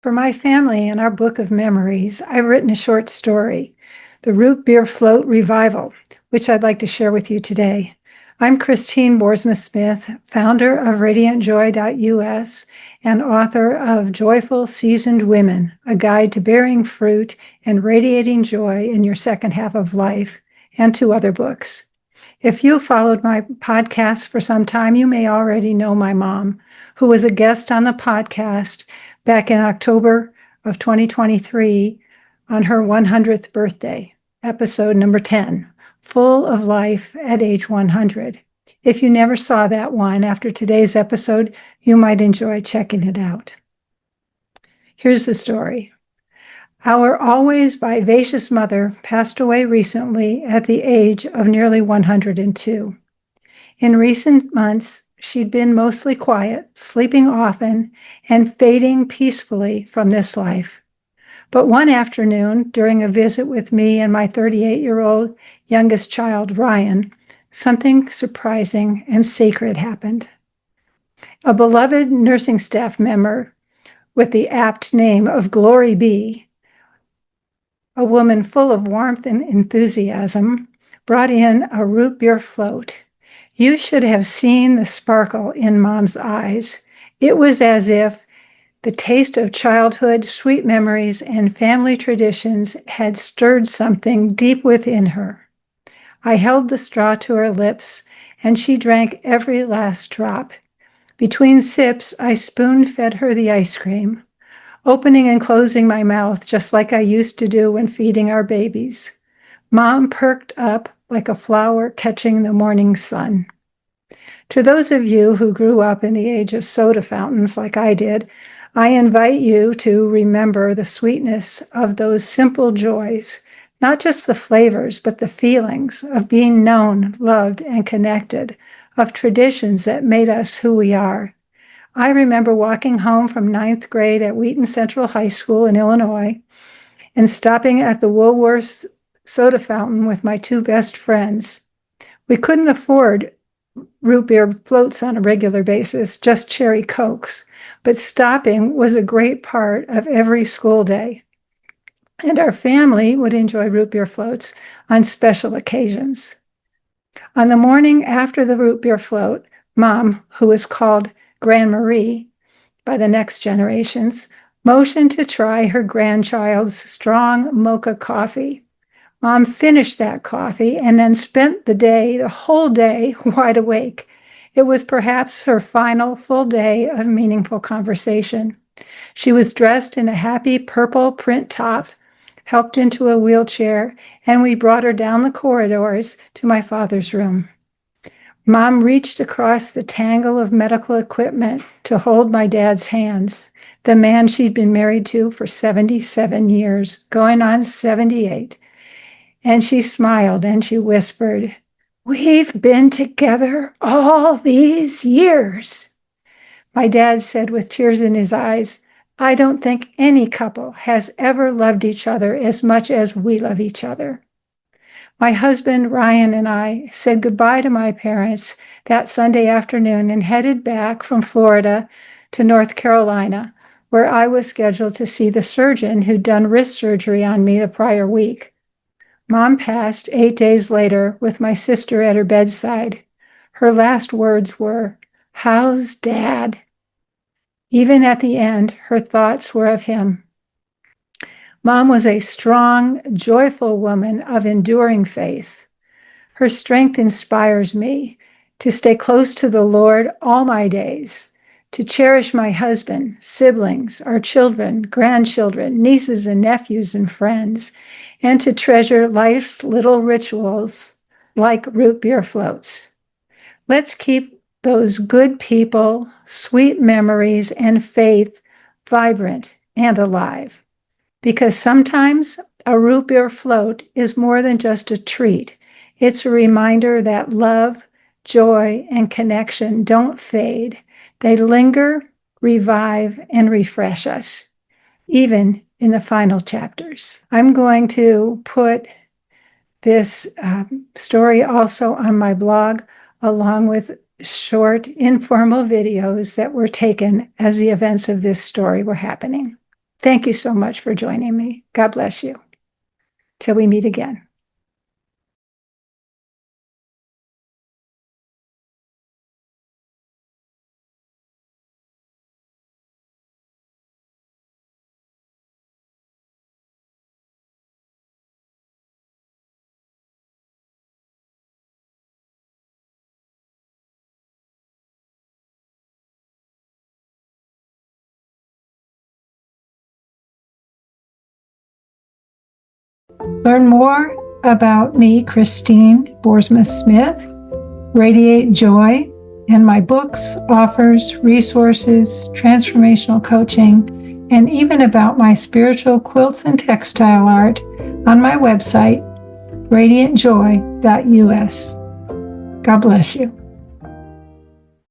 For my family and our book of memories, I've written a short story, The Root Beer Float Revival, which I'd like to share with you today. I'm Christine Boersma Smith, founder of RadiantJoy.us and author of Joyful Seasoned Women, a guide to bearing fruit and radiating joy in your second half of life, and two other books. If you followed my podcast for some time, you may already know my mom, who was a guest on the podcast back in October of 2023 on her 100th birthday, episode number 10, Full of Life at Age 100. If you never saw that one after today's episode, you might enjoy checking it out. Here's the story. Our always vivacious mother passed away recently at the age of nearly 102. In recent months, she'd been mostly quiet, sleeping often, and fading peacefully from this life. But one afternoon, during a visit with me and my 38-year-old youngest child, Ryan, something surprising and sacred happened. A beloved nursing staff member with the apt name of Gloribi, a woman full of warmth and enthusiasm, brought in a root beer float. You should have seen the sparkle in Mom's eyes. It was as if the taste of childhood, sweet memories, and family traditions had stirred something deep within her. I held the straw to her lips, and she drank every last drop. Between sips, I spoon-fed her the ice cream, opening and closing my mouth just like I used to do when feeding our babies. Mom perked up like a flower catching the morning sun. To those of you who grew up in the age of soda fountains like I did, I invite you to remember the sweetness of those simple joys, not just the flavors, but the feelings of being known, loved, and connected, of traditions that made us who we are. I remember walking home from 9th grade at Wheaton Central High School in Illinois and stopping at the Woolworth's soda fountain with my two best friends. We couldn't afford root beer floats on a regular basis, just cherry Cokes, but stopping was a great part of every school day. And our family would enjoy root beer floats on special occasions. On the morning after the root beer float, Mom, who was called Grand Marie by the next generations, motioned to try her grandchild's strong mocha coffee. Mom finished that coffee and then spent the whole day, wide awake. It was perhaps her final full day of meaningful conversation. She was dressed in a happy purple print top, helped into a wheelchair, and we brought her down the corridors to my father's room. Mom reached across the tangle of medical equipment to hold my dad's hands, the man she'd been married to for 77 years, going on 78. And she smiled and she whispered, "We've been together all these years." My dad said with tears in his eyes, "I don't think any couple has ever loved each other as much as we love each other." My husband, Ryan, and I said goodbye to my parents that Sunday afternoon and headed back from Florida to North Carolina, where I was scheduled to see the surgeon who'd done wrist surgery on me the prior week. Mom passed 8 days later with my sister at her bedside. Her last words were, "How's Dad?" Even at the end, her thoughts were of him. Mom was a strong, joyful woman of enduring faith. Her strength inspires me to stay close to the Lord all my days, to cherish my husband, siblings, our children, grandchildren, nieces and nephews and friends, and to treasure life's little rituals like root beer floats. Let's keep those good people, sweet memories, and faith vibrant and alive. Because sometimes a root beer float is more than just a treat. It's a reminder that love, joy, and connection don't fade. They linger, revive, and refresh us, even in the final chapters. I'm going to put this story also on my blog, along with short, informal videos that were taken as the events of this story were happening. Thank you so much for joining me. God bless you. Till we meet again. Learn more about me, Christine Boersma Smith, Radiate Joy, and my books, offers, resources, transformational coaching, and even about my spiritual quilts and textile art on my website, radiantjoy.us. God bless you.